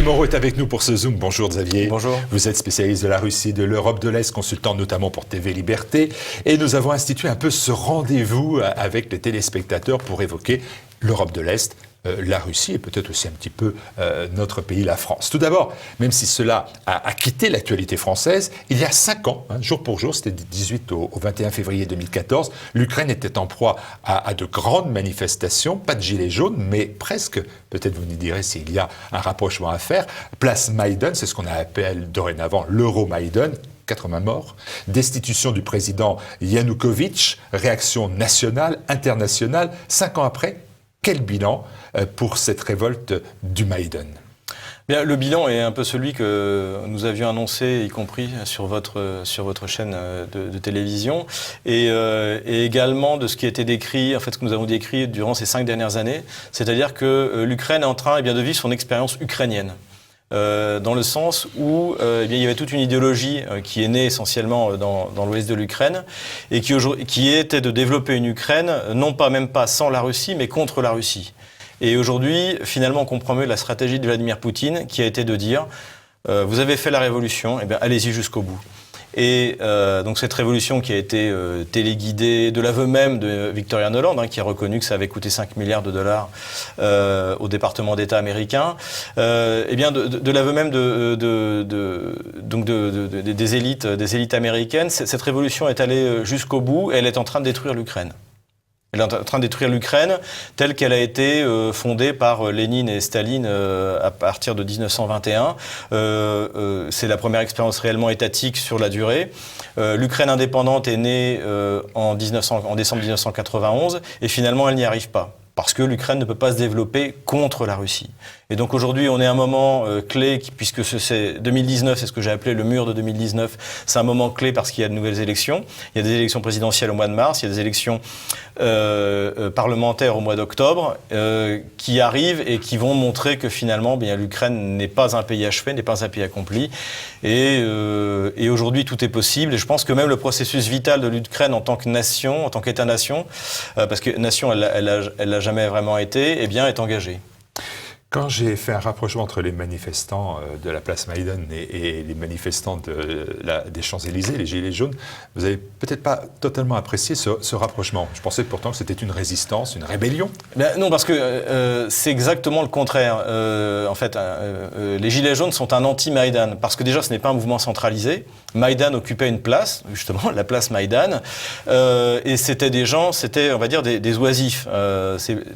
Xavier Moreau est avec nous pour ce Zoom. Bonjour Xavier. Bonjour. Vous êtes spécialiste de la Russie, de l'Europe de l'Est, consultant notamment pour TV Liberté. Et nous avons institué un peu ce rendez-vous avec les téléspectateurs pour évoquer l'Europe de l'Est, la Russie et peut-être aussi un petit peu notre pays, la France. Tout d'abord, même si cela a quitté l'actualité française, il y a 5 ans, jour pour jour, c'était du 18 au 21 février 2014, l'Ukraine était en proie à de grandes manifestations, pas de gilets jaunes, mais presque, peut-être vous nous direz s'il y a un rapprochement à faire, place Maïdan, c'est ce qu'on appelle dorénavant l'Euromaïdan, 80 morts, destitution du président Yanukovych, réaction nationale, internationale, 5 ans après. Quel bilan pour cette révolte du Maïdan ? Bien, le bilan est un peu celui que nous avions annoncé, y compris sur votre chaîne de télévision, et également de ce qui a été décrit, en fait, ce que nous avons décrit durant ces 5 dernières années, c'est-à-dire que l'Ukraine est en train de vivre son expérience ukrainienne. Dans le sens où il y avait toute une idéologie qui est née essentiellement dans l'ouest de l'Ukraine et qui était de développer une Ukraine, non pas même pas sans la Russie, mais contre la Russie. Et aujourd'hui, finalement, on comprend mieux la stratégie de Vladimir Poutine, qui a été de dire vous avez fait la révolution, eh bien allez-y jusqu'au bout. Et donc cette révolution qui a été téléguidée de l'aveu même de Victoria Nuland, qui a reconnu que ça avait coûté 5 milliards de dollars au département d'État américain, eh bien de l'aveu même des élites américaines, cette révolution est allée jusqu'au bout et elle est en train de détruire l'Ukraine. Elle est en train de détruire l'Ukraine telle qu'elle a été fondée par Lénine et Staline à partir de 1921. C'est la première expérience réellement étatique sur la durée. L'Ukraine indépendante est née en décembre 1991 et finalement elle n'y arrive pas. Parce que l'Ukraine ne peut pas se développer contre la Russie. Et donc aujourd'hui, on est à un moment clé, puisque c'est 2019, c'est ce que j'ai appelé le mur de 2019, c'est un moment clé parce qu'il y a de nouvelles élections. Il y a des élections présidentielles au mois de mars, il y a des élections parlementaires au mois d'octobre, qui arrivent et qui vont montrer que finalement, bien, l'Ukraine n'est pas un pays achevé, n'est pas un pays accompli. Et aujourd'hui, tout est possible. Et je pense que même le processus vital de l'Ukraine en tant que nation, en tant qu'État-nation, parce que nation, elle l'a jamais vraiment été, eh bien, est engagé. Quand j'ai fait un rapprochement entre les manifestants de la place Maïdan et les manifestants des Champs-Élysées, les Gilets jaunes, vous n'avez peut-être pas totalement apprécié ce rapprochement. Je pensais pourtant que c'était une résistance, une rébellion. Ben non, parce que c'est exactement le contraire. En fait, les Gilets jaunes sont un anti-Maïdan, parce que déjà, ce n'est pas un mouvement centralisé. Maïdan occupait une place, justement, la place Maïdan, et c'était des gens, on va dire, des oisifs.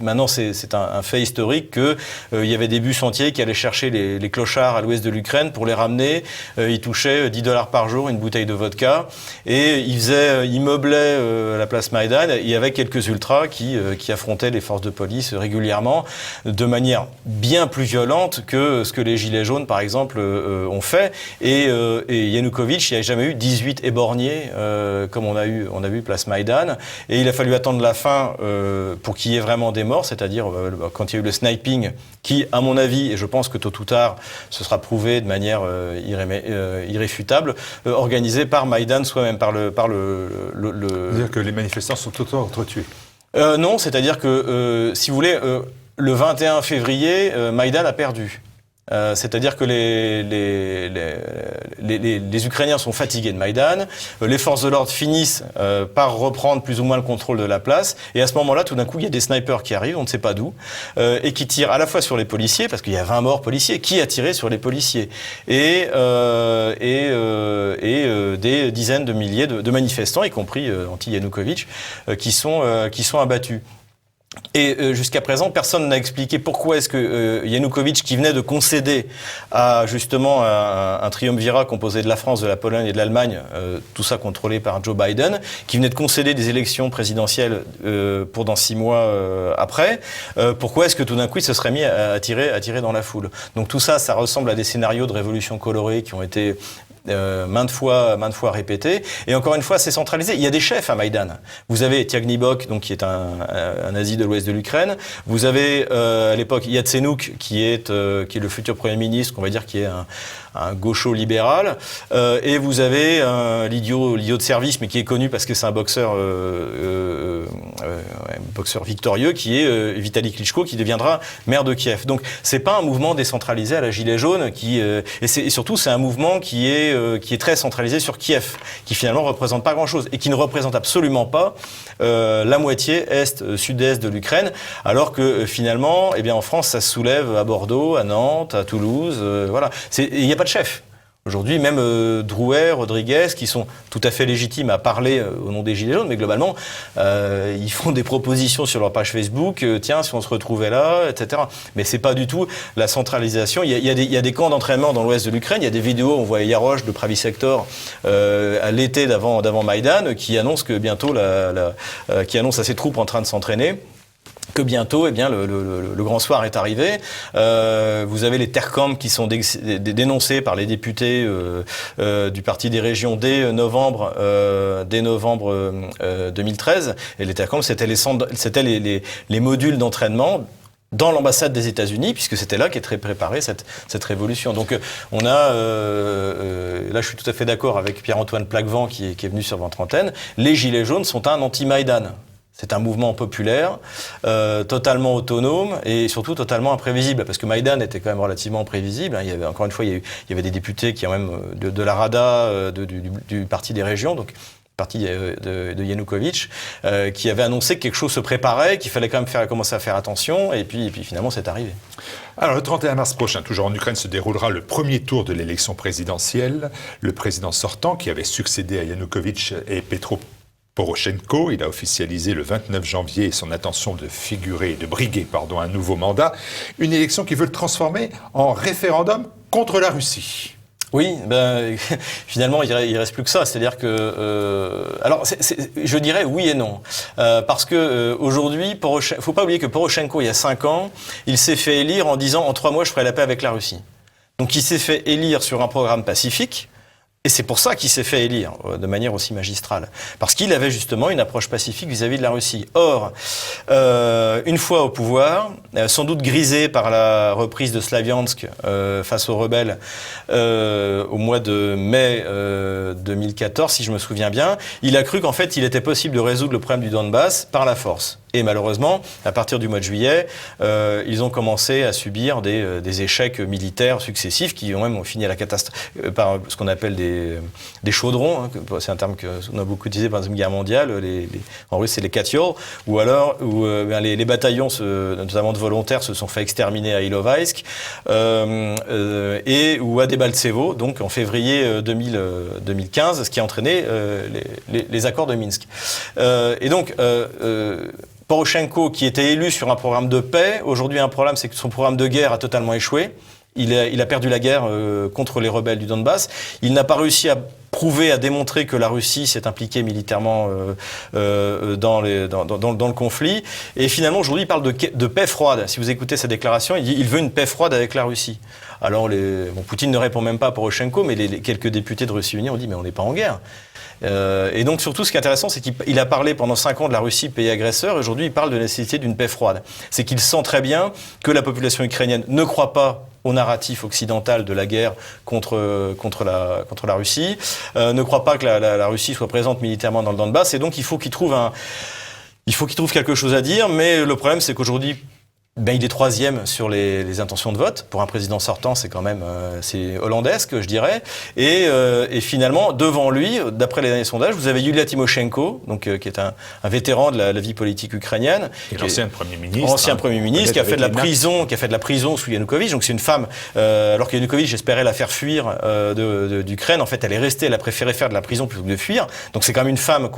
Maintenant, c'est un fait historique que il y avait des bus entiers qui allaient chercher les clochards à l'ouest de l'Ukraine pour les ramener. Ils touchaient $10 par jour, une bouteille de vodka. Et ils meublaient la place Maïdan. Il y avait quelques ultras qui affrontaient les forces de police régulièrement, de manière bien plus violente que ce que les Gilets jaunes, par exemple, ont fait. Et Yanukovych, il n'y a jamais eu 18 éborgnés comme on a vu place Maïdan. Et il a fallu attendre la fin pour qu'il y ait vraiment des morts, c'est-à-dire quand il y a eu le sniping, qui, à mon avis, et je pense que tôt ou tard, ce sera prouvé de manière irréfutable, organisé par Maïdan soi-même, par le... C'est-à-dire que les manifestants sont auto-entretués. Non, c'est-à-dire que, si vous voulez, le 21 février, Maïdan a perdu. C'est-à-dire que les Ukrainiens sont fatigués de Maïdan, les forces de l'ordre finissent par reprendre plus ou moins le contrôle de la place, et à ce moment-là, tout d'un coup, il y a des snipers qui arrivent, on ne sait pas d'où, et qui tirent à la fois sur les policiers, parce qu'il y a 20 morts policiers, qui a tiré sur les policiers, et des dizaines de milliers de manifestants, y compris anti-Yanukovych, qui sont abattus. Et jusqu'à présent, personne n'a expliqué pourquoi est-ce que Yanukovych, qui venait de concéder à justement un triumvirat composé de la France, de la Pologne et de l'Allemagne, tout ça contrôlé par Joe Biden, qui venait de concéder des élections présidentielles pour dans 6 mois après, pourquoi est-ce que tout d'un coup il se serait mis à tirer dans la foule? Donc tout ça, ça ressemble à des scénarios de révolution colorée qui ont été maintes fois répétées. Et encore une fois, c'est centralisé. Il y a des chefs à Maïdan. Vous avez Tiagnibok, donc qui est un nazi de l'ouest de l'Ukraine. Vous avez à l'époque Yatsenuk, qui est le futur premier ministre, qu'on va dire qui est un gaucho libéral. Et vous avez l'idiot de service, mais qui est connu parce que c'est un boxeur victorieux, qui est Vitali Klitschko, qui deviendra maire de Kiev. Donc c'est pas un mouvement décentralisé à la gilet jaune, et surtout c'est un mouvement qui est très centralisé sur Kiev, qui finalement représente pas grand-chose et qui ne représente absolument pas la moitié sud-est de l'Ukraine, alors que finalement, eh bien en France, ça se soulève à Bordeaux, à Nantes, à Toulouse, voilà. Il n'y a pas de chef. Aujourd'hui, même Drouet, Rodriguez, qui sont tout à fait légitimes à parler au nom des Gilets jaunes, mais globalement, ils font des propositions sur leur page Facebook, tiens, si on se retrouvait là, etc. Mais c'est pas du tout la centralisation. Il y a des camps d'entraînement dans l'ouest de l'Ukraine, il y a des vidéos, on voit Yarosh de Pravi Sector à l'été d'avant Maïdan, qui annonce que bientôt, qui annonce à ses troupes en train de s'entraîner, que bientôt, eh bien, le grand soir est arrivé. Vous avez les tercamps qui sont dénoncés par les députés du Parti des Régions dès novembre 2013. Et les tercamps, c'était les modules d'entraînement dans l'ambassade des États-Unis, puisque c'était là qu'est préparée cette révolution. Donc on a, là je suis tout à fait d'accord avec Pierre-Antoine Plaquevent qui est venu sur votre antenne, les Gilets jaunes sont un anti-Maïdan. C'est un mouvement populaire, totalement autonome et surtout totalement imprévisible, parce que Maïdan était quand même relativement prévisible. Il y avait, encore une fois, il y avait des députés qui, même de la Rada, du Parti des Régions, donc parti de Yanukovych, qui avait annoncé que quelque chose se préparait, qu'il fallait quand même commencer à faire attention, et puis finalement c'est arrivé. Alors le 31 mars prochain, toujours en Ukraine, se déroulera le premier tour de l'élection présidentielle. Le président sortant, qui avait succédé à Yanukovych, est Petro Poroshenko. Il a officialisé le 29 janvier son intention de briguer un nouveau mandat. Une élection qui veut le transformer en référendum contre la Russie. Oui, finalement, il reste plus que ça. C'est-à-dire que, je dirais oui et non, parce que aujourd'hui, faut pas oublier que Poroshenko, il y a 5 ans, il s'est fait élire en disant en 3 mois, je ferai la paix avec la Russie. Donc, il s'est fait élire sur un programme pacifique. Et c'est pour ça qu'il s'est fait élire de manière aussi magistrale. Parce qu'il avait justement une approche pacifique vis-à-vis de la Russie. Or, une fois au pouvoir, sans doute grisé par la reprise de Slaviansk face aux rebelles au mois de mai 2014, si je me souviens bien, il a cru qu'en fait, il était possible de résoudre le problème du Donbass par la force. Et malheureusement, à partir du mois de juillet, ils ont commencé à subir des échecs militaires successifs qui ont même fini à la catastrophe par ce qu'on appelle des chaudrons. Hein, c'est un terme qu'on a beaucoup utilisé pendant la Deuxième Guerre mondiale. En russe, c'est les katyol. Ou alors, les bataillons, notamment de volontaires, se sont fait exterminer à Ilovaisk ou à Debaltsevo, donc en février 2015, ce qui a entraîné les accords de Minsk. Et donc, Poroshenko, qui était élu sur un programme de paix, aujourd'hui un problème, c'est que son programme de guerre a totalement échoué. Il a perdu la guerre contre les rebelles du Donbass. Il n'a pas réussi à prouver, à démontrer que la Russie s'est impliquée militairement dans le conflit. Et finalement, aujourd'hui, il parle de paix froide. Si vous écoutez sa déclaration, il dit qu'il veut une paix froide avec la Russie. Alors, Poutine ne répond même pas à Poroshenko, mais les quelques députés de Russie Unie ont dit « mais on n'est pas en guerre ». Et donc surtout, ce qui est intéressant, c'est qu'il a parlé pendant 5 ans de la Russie, pays agresseur, et aujourd'hui il parle de la nécessité d'une paix froide. C'est qu'il sent très bien que la population ukrainienne ne croit pas au narratif occidental de la guerre contre la Russie, ne croit pas que la Russie soit présente militairement dans le Donbass, et donc il faut qu'il trouve quelque chose à dire, mais le problème c'est qu'aujourd'hui, il est 3e sur les intentions de vote. Pour un président sortant, c'est quand même c'est hollandesque, je dirais. Et finalement, devant lui, d'après les derniers sondages, vous avez Yulia Tymoshenko, donc qui est un vétéran de la vie politique ukrainienne, et l'ancien Premier ministre, qui a fait de la prison sous Yanukovych. Donc c'est une femme. Alors que Yanukovych espérait la faire fuir d'Ukraine, en fait, elle est restée. Elle a préféré faire de la prison plutôt que de fuir. Donc c'est quand même une femme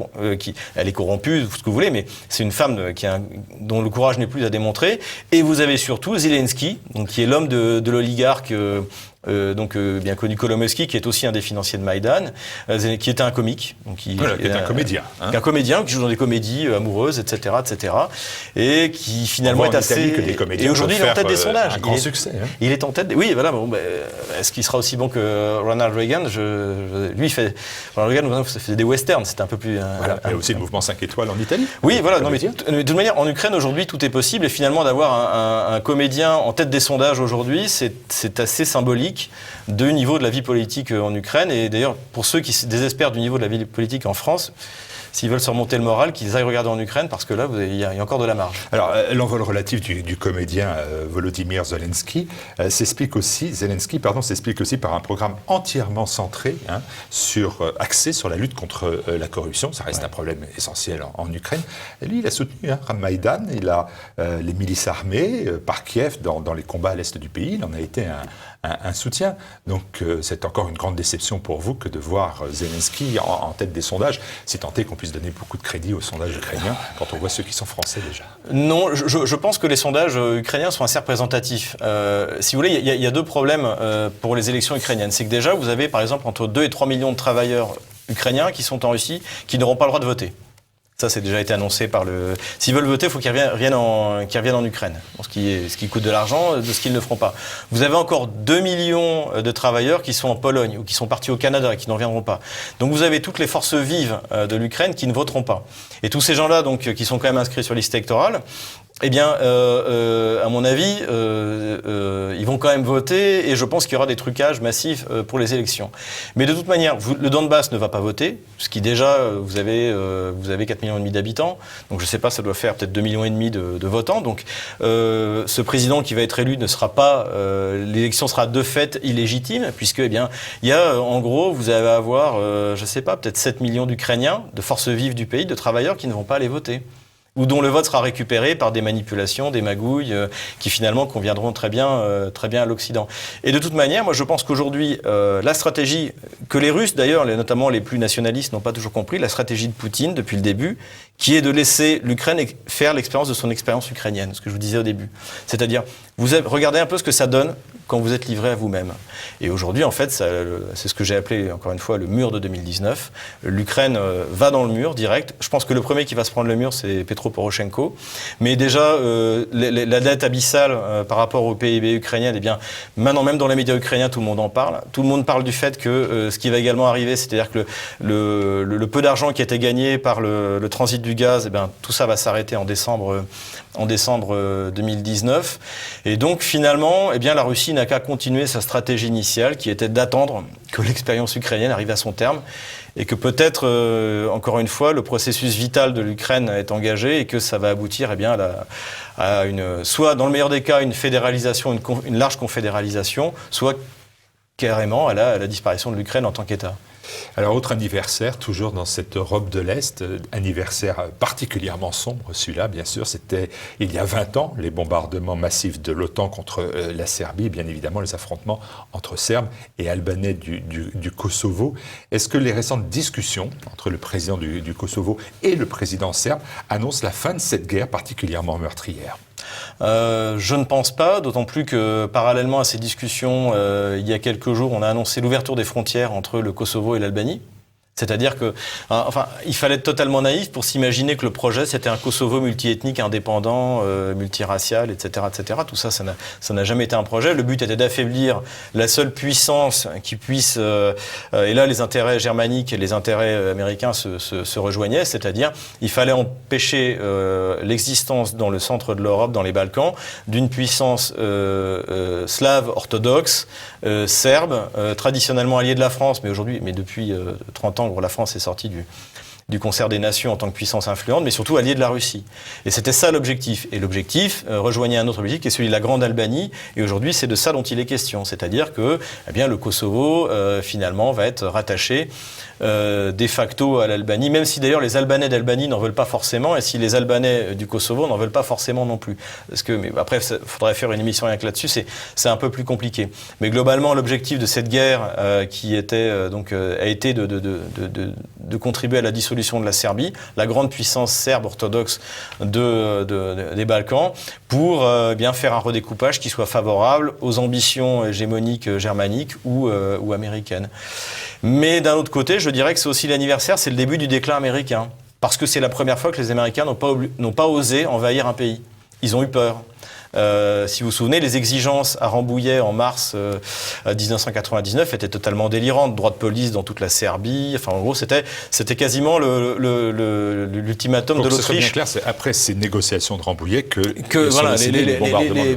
elle est corrompue, ce que vous voulez, mais c'est une femme dont le courage n'est plus à démontrer. Et vous avez surtout Zelensky, donc qui est l'homme de l'oligarque bien connu Kolomoïski, qui est aussi un des financiers de Maïdan, qui était un comique. Donc qui est un comédien. Un comédien qui joue dans des comédies amoureuses, etc., et qui finalement est assez... Et aujourd'hui, il est en tête des sondages. Un grand succès. Il est en tête... Oui, voilà. Bon, est-ce qu'il sera aussi bon que Ronald Reagan? Ronald Reagan faisait des westerns, c'était un peu plus... Il y a aussi le mouvement 5 étoiles en Italie. Oui, voilà. Non, mais de toute manière, en Ukraine, aujourd'hui, tout est possible. Et finalement, d'avoir un comédien en tête des sondages aujourd'hui, c'est assez symbolique du niveau de la vie politique en Ukraine. Et d'ailleurs, pour ceux qui se désespèrent du niveau de la vie politique en France, s'ils veulent se remonter le moral, qu'ils aillent regarder en Ukraine, parce que là, il y a encore de la marge. Alors, l'envol relatif du comédien Volodymyr Zelensky s'explique aussi par un programme entièrement centré, axé sur la lutte contre la corruption. Ça reste un problème essentiel en Ukraine. Et lui, il a soutenu Maïdan, il a les milices armées par Kiev dans les combats à l'est du pays. Il en a été un soutien. Donc, c'est encore une grande déception pour vous que de voir Zelensky en tête des sondages, si tant est qu'on puisse donner beaucoup de crédit aux sondages ukrainiens quand on voit ceux qui sont français déjà. Non, je pense que les sondages ukrainiens sont assez représentatifs. Si vous voulez, il y a deux problèmes pour les élections ukrainiennes. C'est que déjà, vous avez par exemple entre 2 et 3 millions de travailleurs ukrainiens qui sont en Russie, qui n'auront pas le droit de voter. Ça, c'est déjà été annoncé par le... S'ils veulent voter, il faut qu'ils reviennent en Ukraine. Ce qui coûte de l'argent, de ce qu'ils ne feront pas. Vous avez encore 2 millions de travailleurs qui sont en Pologne ou qui sont partis au Canada et qui n'en reviendront pas. Donc vous avez toutes les forces vives de l'Ukraine qui ne voteront pas. Et tous ces gens-là, donc, qui sont quand même inscrits sur liste électorale, eh bien, à mon avis, ils vont quand même voter et je pense qu'il y aura des trucages massifs pour les élections. Mais de toute manière, le Donbass ne va pas voter, ce qui déjà, vous avez 4,5 millions d'habitants, donc je ne sais pas, ça doit faire peut-être 2,5 millions de votants. Donc ce président qui va être élu ne sera pas, l'élection sera de fait illégitime, puisque, eh bien, il y a, en gros, vous allez avoir, je ne sais pas, peut-être 7 millions d'Ukrainiens, de forces vives du pays, de travailleurs qui ne vont pas aller voter, ou dont le vote sera récupéré par des manipulations, des magouilles, qui finalement conviendront très bien à l'Occident. Et de toute manière, moi je pense qu'aujourd'hui, la stratégie que les Russes, d'ailleurs, notamment les plus nationalistes, n'ont pas toujours compris, la stratégie de Poutine depuis le début, qui est de laisser l'Ukraine faire l'expérience de son expérience ukrainienne, ce que je vous disais au début. C'est-à-dire, regardez un peu ce que ça donne quand vous êtes livré à vous-même. Et aujourd'hui, en fait, c'est ce que j'ai appelé, encore une fois, le mur de 2019. L'Ukraine va dans le mur, direct. Je pense que le premier qui va se prendre le mur, c'est Petro Poroshenko. Mais déjà, la dette abyssale par rapport au PIB ukrainien, eh bien, maintenant, même dans les médias ukrainiens, tout le monde en parle. Tout le monde parle du fait que ce qui va également arriver, c'est-à-dire que le peu d'argent qui a été gagné par le transit du gaz, eh bien, tout ça va s'arrêter en décembre 2019. Et donc, finalement, eh bien, la Russie n'a qu'à continuer sa stratégie initiale, qui était d'attendre que l'expérience ukrainienne arrive à son terme, et que peut-être, encore une fois, le processus vital de l'Ukraine est engagé, et que ça va aboutir, eh bien, soit, dans le meilleur des cas, une fédéralisation, une large confédéralisation, soit carrément à la disparition de l'Ukraine en tant qu'État. Alors, autre anniversaire, toujours dans cette Europe de l'Est, anniversaire particulièrement sombre, celui-là, bien sûr, c'était il y a 20 ans, les bombardements massifs de l'OTAN contre la Serbie, bien évidemment les affrontements entre Serbes et Albanais du Kosovo. Est-ce que les récentes discussions entre le président du Kosovo et le président serbe annoncent la fin de cette guerre particulièrement meurtrière ? Je ne pense pas, d'autant plus que parallèlement à ces discussions, il y a quelques jours, on a annoncé l'ouverture des frontières entre le Kosovo et l'Albanie. C'est-à-dire que, il fallait être totalement naïf pour s'imaginer que le projet, c'était un Kosovo multiethnique, indépendant, multiracial, etc., etc. Tout ça, ça n'a jamais été un projet. Le but était d'affaiblir la seule puissance qui puisse, et là, les intérêts germaniques et les intérêts américains se rejoignaient, c'est-à-dire, il fallait empêcher l'existence dans le centre de l'Europe, dans les Balkans, d'une puissance slave orthodoxe, serbe, traditionnellement alliée de la France, mais depuis 30 ans, la France est sortie du concert des nations en tant que puissance influente, mais surtout alliée de la Russie. Et c'était ça l'objectif. Et l'objectif rejoignait un autre objectif qui est celui de la Grande Albanie. Et aujourd'hui, c'est de ça dont il est question. C'est-à-dire que le Kosovo, finalement, va être rattaché de facto à l'Albanie, même si d'ailleurs les Albanais d'Albanie n'en veulent pas forcément, et si les Albanais du Kosovo n'en veulent pas forcément non plus. Mais après, il faudrait faire une émission rien que là-dessus, c'est un peu plus compliqué. Mais globalement, l'objectif de cette guerre qui était, a été de contribuer à la dissolution de la Serbie, la grande puissance serbe orthodoxe des Balkans, pour bien faire un redécoupage qui soit favorable aux ambitions hégémoniques germaniques ou américaines. Mais d'un autre côté, je dirais que c'est aussi l'anniversaire, c'est le début du déclin américain. Parce que c'est la première fois que les Américains n'ont pas osé envahir un pays. Ils ont eu peur. Si vous vous souvenez, les exigences à Rambouillet en mars 1999 étaient totalement délirantes. Droit de police dans toute la Serbie. Enfin, en gros, c'était quasiment l'ultimatum de l'Autriche. Ce serait bien clair, c'est après ces négociations de Rambouillet que voilà,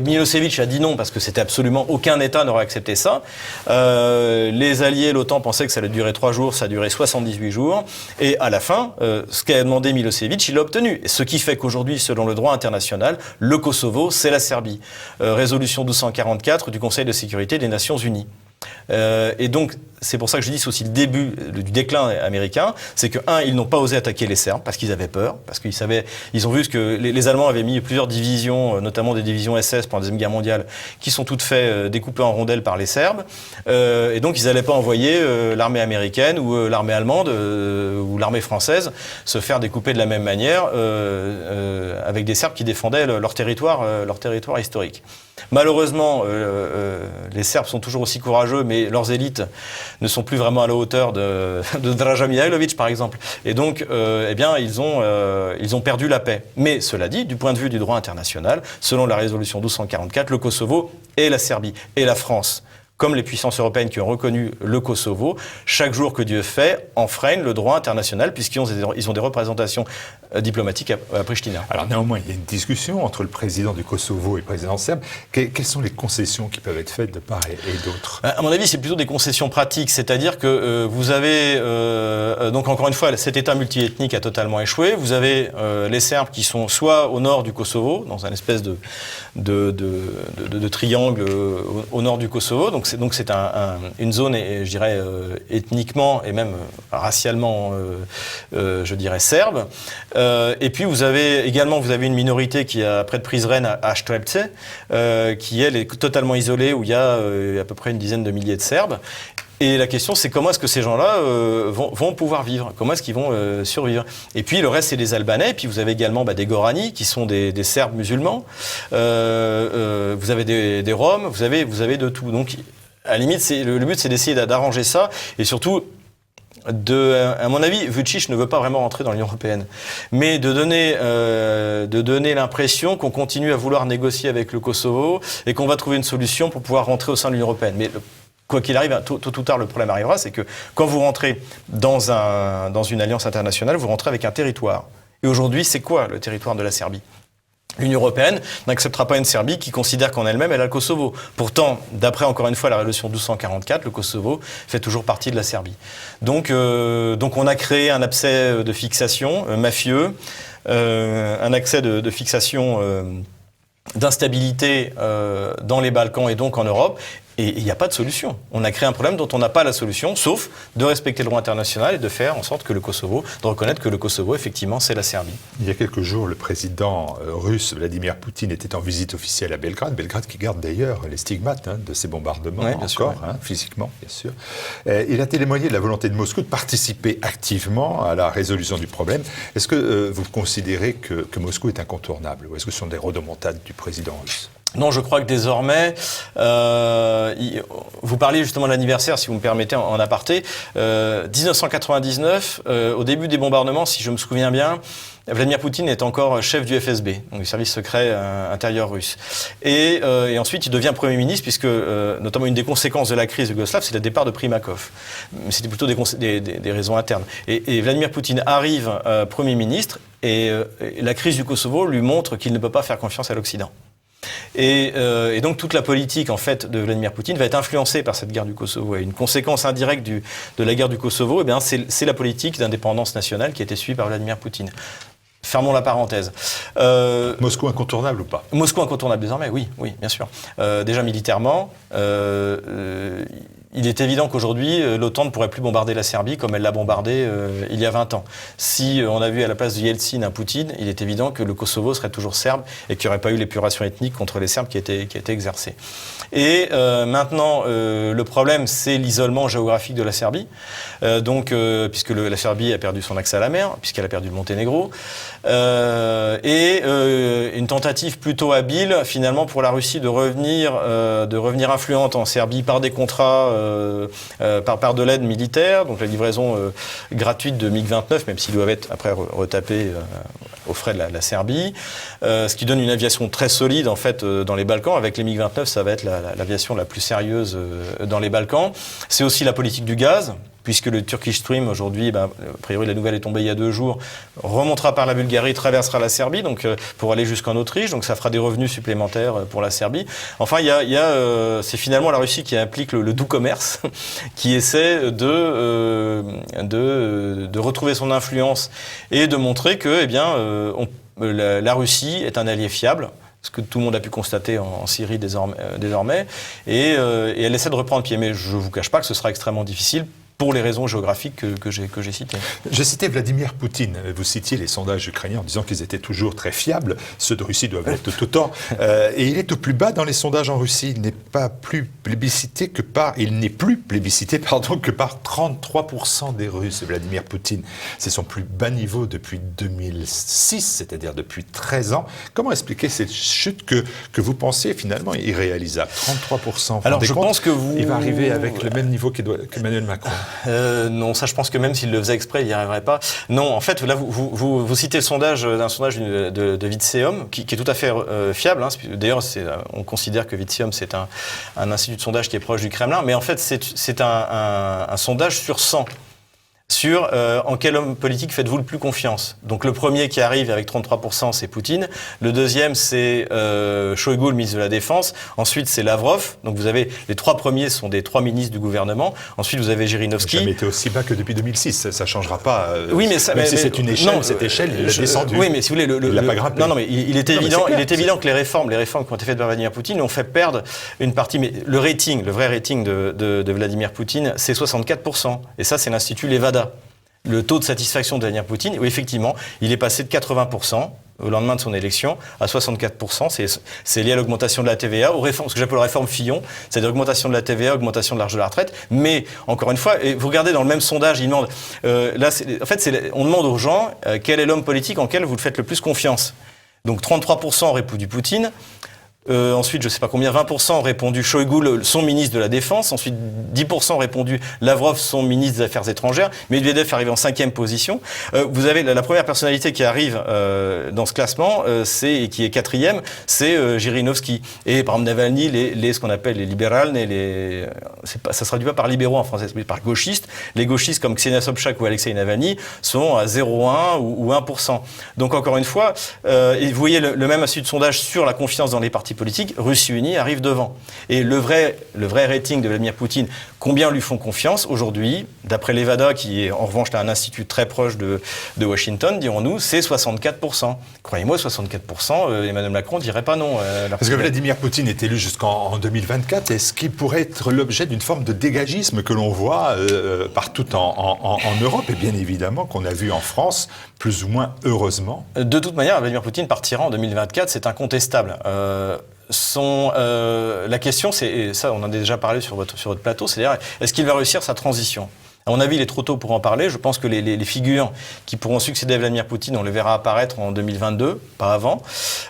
Milosevic a dit non parce que c'était absolument aucun État n'aurait accepté ça. Les alliés, l'OTAN pensaient que ça allait durer 3 jours, ça a duré 78 jours. Et à la fin, ce qu'a demandé Milosevic, il l'a obtenu. Ce qui fait qu'aujourd'hui, selon le droit international, le Kosovo, c'est la Serbie. Résolution 1244 du Conseil de sécurité des Nations Unies. Et donc, c'est pour ça que je dis c'est aussi le début du déclin américain, c'est que, ils n'ont pas osé attaquer les Serbes parce qu'ils avaient peur, parce qu'ils ont vu que les Allemands avaient mis plusieurs divisions, notamment des divisions SS pendant la Deuxième Guerre mondiale, qui sont toutes faites découpées en rondelles par les Serbes, et donc ils n'allaient pas envoyer l'armée américaine ou l'armée allemande ou l'armée française se faire découper de la même manière avec des Serbes qui défendaient leur territoire historique. Malheureusement, les Serbes sont toujours aussi courageux, mais leurs élites ne sont plus vraiment à la hauteur de Draža Mihailović, par exemple. Et donc, ils ont perdu la paix. Mais cela dit, du point de vue du droit international, selon la résolution 1244, le Kosovo et la Serbie et la France, comme les puissances européennes qui ont reconnu le Kosovo, chaque jour que Dieu fait enfreignent le droit international puisqu'ils ont des représentations diplomatiques à Pristina. Alors néanmoins, il y a une discussion entre le président du Kosovo et le président serbe. Quelles sont les concessions qui peuvent être faites de part et d'autre ? À mon avis, c'est plutôt des concessions pratiques, c'est-à-dire que vous avez, donc encore une fois, cet État multiethnique a totalement échoué. Vous avez les Serbes qui sont soit au nord du Kosovo, dans un espèce de triangle au nord du Kosovo, donc c'est une zone, je dirais, ethniquement et même racialement, je dirais, serbe. Et puis vous avez une minorité qui est près de Prizren à Štrbce, qui elle est totalement isolée, où il y a à peu près une dizaine de milliers de Serbes. Et la question, c'est comment est-ce que ces gens-là vont pouvoir vivre ? Comment est-ce qu'ils vont survivre ? Et puis le reste, c'est des Albanais. Et puis vous avez également des Gorani, qui sont des Serbes musulmans. Vous avez des Roms. Vous avez de tout. Donc à la limite, le but, c'est d'essayer d'arranger ça. Et surtout, à mon avis, Vučić ne veut pas vraiment rentrer dans l'Union européenne, mais de donner l'impression qu'on continue à vouloir négocier avec le Kosovo et qu'on va trouver une solution pour pouvoir rentrer au sein de l'Union européenne. Mais quoi qu'il arrive, tôt ou tard, le problème arrivera, c'est que quand vous rentrez dans une alliance internationale, vous rentrez avec un territoire. Et aujourd'hui, c'est quoi le territoire de la Serbie ? L'Union européenne n'acceptera pas une Serbie qui considère qu'en elle-même, elle a le Kosovo. Pourtant, d'après, encore une fois, la résolution 1244, le Kosovo fait toujours partie de la Serbie. Donc on a créé un accès de fixation mafieux, un accès de fixation d'instabilité dans les Balkans et donc en Europe. Et il n'y a pas de solution. On a créé un problème dont on n'a pas la solution, sauf de respecter le droit international et de faire en sorte de reconnaître que le Kosovo, effectivement, c'est la Serbie. Il y a quelques jours, le président russe, Vladimir Poutine, était en visite officielle à Belgrade. Belgrade qui garde d'ailleurs les stigmates de ces bombardements, physiquement, bien sûr. Il a témoigné de la volonté de Moscou de participer activement à la résolution du problème. Est-ce que vous considérez que Moscou est incontournable, ou est-ce que ce sont des rodomontades du président russe ? Non, je crois que désormais, vous parliez justement de l'anniversaire, si vous me permettez, en aparté. 1999, au début des bombardements, si je me souviens bien, Vladimir Poutine est encore chef du FSB, donc du service secret intérieur russe. Et ensuite, il devient Premier ministre, puisque notamment une des conséquences de la crise yougoslave, c'est le départ de Primakov. Mais c'était plutôt des raisons internes. Et Vladimir Poutine arrive Premier ministre, et la crise du Kosovo lui montre qu'il ne peut pas faire confiance à l'Occident. Et donc toute la politique en fait de Vladimir Poutine va être influencée par cette guerre du Kosovo. Et une conséquence indirecte de la guerre du Kosovo, c'est la politique d'indépendance nationale qui a été suivie par Vladimir Poutine. Fermons la parenthèse. Moscou incontournable ou pas ? Moscou incontournable désormais, oui, bien sûr. Déjà militairement, il est évident qu'aujourd'hui, l'OTAN ne pourrait plus bombarder la Serbie comme elle l'a bombardé il y a 20 ans. Si on a vu à la place de Yeltsin un Poutine, il est évident que le Kosovo serait toujours serbe et qu'il n'y aurait pas eu l'épuration ethnique contre les Serbes qui a été exercée. Et maintenant, le problème, c'est l'isolement géographique de la Serbie. Puisque la Serbie a perdu son accès à la mer, puisqu'elle a perdu le Monténégro, une tentative plutôt habile, finalement, pour la Russie de revenir influente en Serbie par des contrats, par de l'aide militaire, donc la livraison gratuite de MiG-29, même s'ils doivent être après retapés aux frais de la Serbie, ce qui donne une aviation très solide en fait dans les Balkans. Avec les MiG-29, ça va être l'aviation la plus sérieuse dans les Balkans. C'est aussi la politique du gaz, puisque le Turkish Stream, aujourd'hui, a priori la nouvelle est tombée il y a 2 jours, remontera par la Bulgarie, traversera la Serbie, donc pour aller jusqu'en Autriche, donc ça fera des revenus supplémentaires pour la Serbie. Enfin, c'est finalement la Russie qui implique le doux commerce, qui essaie de retrouver son influence et de montrer que, la Russie est un allié fiable. Ce que tout le monde a pu constater en Syrie désormais, et elle essaie de reprendre pied. Mais je ne vous cache pas que ce sera extrêmement difficile pour les raisons géographiques que j'ai citées. J'ai cité Vladimir Poutine. Vous citiez les sondages ukrainiens en disant qu'ils étaient toujours très fiables. Ceux de Russie doivent être tout autant. Et il est au plus bas dans les sondages en Russie. Il n'est plus plébiscité que par 33% des Russes, Vladimir Poutine. C'est son plus bas niveau depuis 2006, c'est-à-dire depuis 13 ans. Comment expliquer cette chute que vous pensiez finalement irréalisable? 33%. Alors je pense que il va arriver avec le même niveau qu'Emmanuel Macron. Non, ça je pense que même s'il le faisait exprès, il n'y arriverait pas. Non, en fait, là, vous citez le sondage d'un sondage de Vitseum, qui est tout à fait fiable. Hein. D'ailleurs, on considère que Vitseum, c'est un institut de sondage qui est proche du Kremlin, mais en fait, c'est un sondage sur 100. Sur en quel homme politique faites-vous le plus confiance. Donc le premier qui arrive avec 33%, c'est Poutine. Le deuxième, c'est Shoigu, le ministre de la Défense. Ensuite, c'est Lavrov. Donc vous avez les 3 premiers sont des 3 ministres du gouvernement. Ensuite, vous avez Zhirinovsky. Ça n'a jamais été aussi bas que depuis 2006. Ça ne changera pas. Oui, mais c'est une échelle. Non, cette échelle, il l'a descendue. Oui, mais si vous voulez, il l'a pas grimpé. Non, mais il est évident que les réformes qui ont été faites par Vladimir Poutine ont fait perdre une partie. Mais le vrai rating de Vladimir Poutine, c'est 64%. Et ça, c'est l'Institut Levada. Le taux de satisfaction de Vladimir Poutine, où effectivement, il est passé de 80% au lendemain de son élection à 64%. C'est lié à l'augmentation de la TVA, aux réformes, ce que j'appelle la réforme Fillon, c'est-à-dire augmentation de la TVA, augmentation de l'âge de la retraite. Mais, encore une fois, et vous regardez dans le même sondage, il demande, on demande aux gens quel est l'homme politique en quel vous faites le plus confiance. Donc 33% auraient répondu Poutine. Ensuite, je ne sais pas combien, 20% ont répondu Shoigu, son ministre de la Défense. Ensuite, 10% ont répondu Lavrov, son ministre des Affaires étrangères. Medvedev arrive en 5e position. Vous avez la première personnalité qui arrive dans ce classement, et qui est 4e, c'est Zhirinovsky. Et par exemple, Navalny, ce qu'on appelle les libérales, ça se traduit pas par libéraux en français, mais par gauchistes. Les gauchistes comme Ksenia Sobchak ou Alexei Navalny sont à 0,1 ou 1%. Donc encore une fois, et vous voyez le même institut de sondage sur la confiance dans les partis politique, Russie unie arrive devant. Et le vrai rating de Vladimir Poutine, combien lui font confiance aujourd'hui, d'après Levada, qui est en revanche là, un institut très proche de Washington, dirons-nous, c'est 64%. Croyez-moi, 64%, Emmanuel Macron ne dirait pas non. Parce que Vladimir Poutine est élu jusqu'en 2024. Est-ce qu'il pourrait être l'objet d'une forme de dégagisme que l'on voit partout en Europe et bien évidemment qu'on a vu en France, plus ou moins heureusement? De toute manière, Vladimir Poutine partira en 2024, c'est incontestable. La question, c'est, et ça on en a déjà parlé sur votre plateau, c'est-à-dire est-ce qu'il va réussir sa transition? À mon avis, il est trop tôt pour en parler. Je pense que les figures qui pourront succéder à Vladimir Poutine, on les verra apparaître en 2022, pas avant.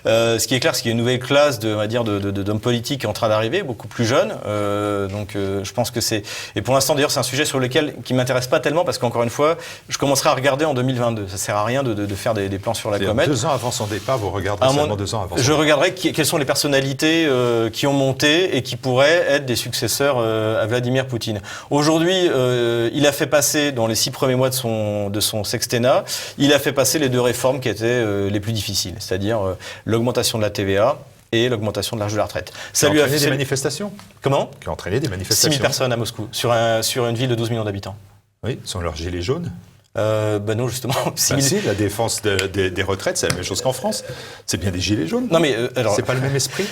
Ce qui est clair, c'est qu'il y a une nouvelle classe d'hommes politiques qui est en train d'arriver, beaucoup plus jeunes. Je pense que c'est... Et pour l'instant, d'ailleurs, c'est un sujet qui ne m'intéresse pas tellement parce qu'encore une fois, je commencerai à regarder en 2022. Ça ne sert à rien de faire des plans sur la comète. 2 ans avant son départ, vous regarderez seulement 2 ans avant son départ. Je regarderai quelles sont les personnalités qui ont monté et qui pourraient être des successeurs à Vladimir Poutine. Aujourd'hui, il a fait passer, dans les 6 premiers mois de son sextennat, il a fait passer les 2 réformes qui étaient les plus difficiles, c'est-à-dire l'augmentation de la TVA et l'augmentation de l'âge de la retraite. Ça lui a entraîné des manifestations. Comment? Qui a entraîné des manifestations. 6 000 personnes à Moscou, sur une ville de 12 millions d'habitants. Oui, sont leurs gilets jaunes. Non, justement. Si, la défense des retraites, c'est la même chose qu'en France. C'est bien des gilets jaunes. Non, mais alors, c'est pas le même esprit.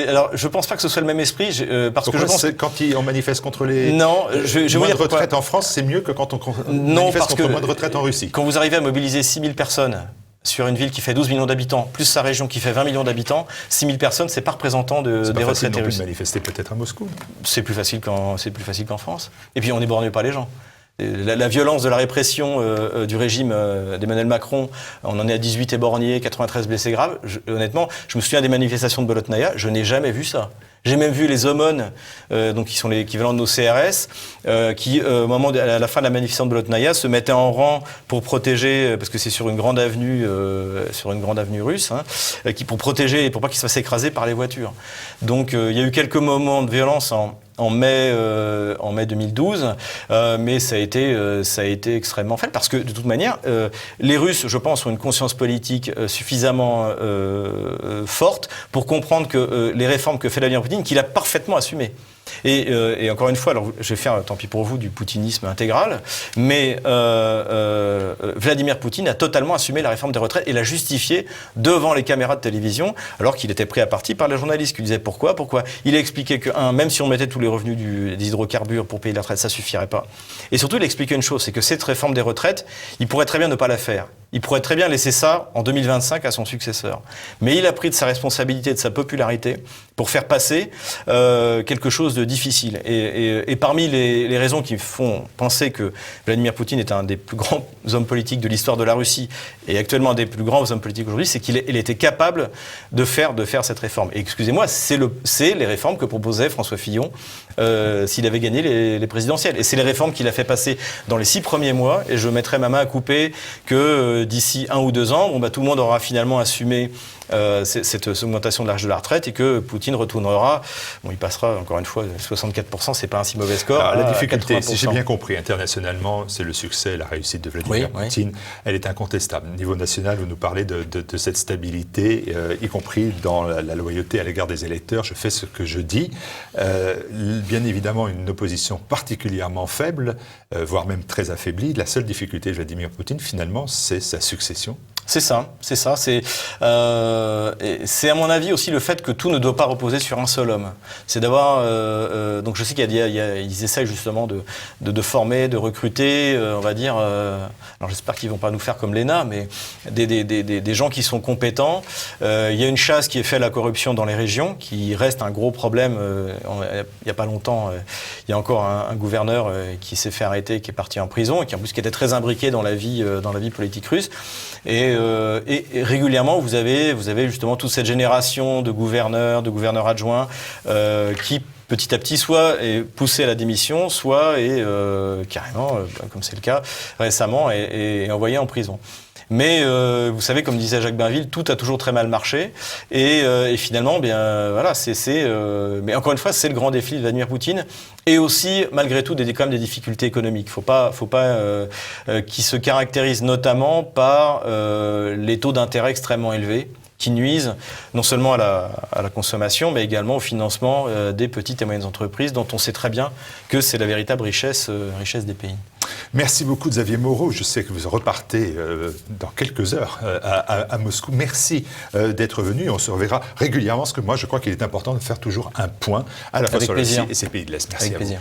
Alors, je pense pas que ce soit le même esprit, parce que je pense quand on manifeste contre les moins de retraite en France, c'est mieux que quand on manifeste contre moins de retraite en Russie. Quand vous arrivez à mobiliser 6 000 personnes sur une ville qui fait 12 millions d'habitants, plus sa région qui fait 20 millions d'habitants, 6 000 personnes, c'est pas représentant des retraités russes. C'est de manifester peut-être à Moscou. C'est plus facile qu'en France. Et puis on n'éborgne pas les gens. La violence de la répression du régime d'Emmanuel Macron, on en est à 18 éborgnés, 93 blessés graves. Honnêtement, je me souviens des manifestations de Bolotnaïa, je n'ai jamais vu ça. J'ai même vu les aumônes, donc qui sont l'équivalent de nos CRS, qui, à la fin de la manifestation de Bolotnaïa, se mettaient en rang pour protéger, parce que c'est sur une grande avenue russe, pour protéger, pour pas qu'ils se fassent écraser par les voitures. Donc, il y a eu quelques moments de violence en mai 2012, mais ça a été extrêmement faible parce que de toute manière, les Russes, je pense, ont une conscience politique suffisamment forte pour comprendre que les réformes que fait Vladimir Poutine, qu'il a parfaitement assumées. Et encore une fois, alors je vais faire, tant pis pour vous, du poutinisme intégral, mais Vladimir Poutine a totalement assumé la réforme des retraites et l'a justifiée devant les caméras de télévision, alors qu'il était pris à partie par les journalistes qui disaient pourquoi. Il a expliqué que, même si on mettait tous les revenus des hydrocarbures pour payer la retraite, ça suffirait pas. Et surtout, il a expliqué une chose, c'est que cette réforme des retraites, il pourrait très bien ne pas la faire. Il pourrait très bien laisser ça en 2025 à son successeur. Mais il a pris de sa responsabilité, de sa popularité, pour faire passer quelque chose de difficile. Et parmi les raisons qui font penser que Vladimir Poutine est un des plus grands hommes politiques de l'histoire de la Russie, et actuellement un des plus grands hommes politiques aujourd'hui, c'est qu'il était capable de faire cette réforme. Et excusez-moi, c'est les réformes que proposait François Fillon s'il avait gagné les présidentielles. Et c'est les réformes qu'il a fait passer dans les 6 premiers mois, et je mettrai ma main à couper que d'ici 1 ou 2 ans, tout le monde aura finalement assumé cette augmentation de l'âge de la retraite et que Poutine retournera, il passera encore une fois 64%, c'est pas un si mauvais score. Alors, la difficulté, si j'ai bien compris, internationalement, c'est le succès, la réussite de Vladimir Poutine, elle est incontestable. Au niveau national, vous nous parlez de cette stabilité, y compris dans la loyauté à l'égard des électeurs. Je fais ce que je dis. Bien évidemment, une opposition particulièrement faible, voire même très affaiblie. La seule difficulté de Vladimir Poutine, finalement, c'est sa succession. C'est ça. C'est à mon avis aussi le fait que tout ne doit pas reposer sur un seul homme. C'est d'avoir donc je sais qu'ils essayent justement de former, de recruter, on va dire. Alors j'espère qu'ils vont pas nous faire comme l'ENA, mais des gens qui sont compétents. Il y a une chasse qui est faite à la corruption dans les régions, qui reste un gros problème. Il y a pas longtemps, il y a encore un gouverneur qui s'est fait arrêter, qui est parti en prison, et qui en plus qui était très imbriqué dans la vie politique russe. Et régulièrement, vous avez justement toute cette génération de gouverneurs adjoints qui, petit à petit, soit est poussé à la démission, soit est carrément, comme c'est le cas récemment, est envoyé en prison. Mais vous savez, comme disait Jacques Bainville, tout a toujours très mal marché. Et finalement, voilà, mais encore une fois, c'est le grand défi de Vladimir Poutine. Et aussi, malgré tout, quand même des difficultés économiques. Faut pas qui se caractérisent notamment par les taux d'intérêt extrêmement élevés, qui nuisent non seulement à la consommation, mais également au financement des petites et moyennes entreprises, dont on sait très bien que c'est la véritable richesse des pays. Merci beaucoup Xavier Moreau. Je sais que vous repartez dans quelques heures à Moscou. Merci d'être venu. On se reverra régulièrement, parce que moi je crois qu'il est important de faire toujours un point à la fois sur la Russie et ses pays de l'Est. Merci à vous. Avec plaisir.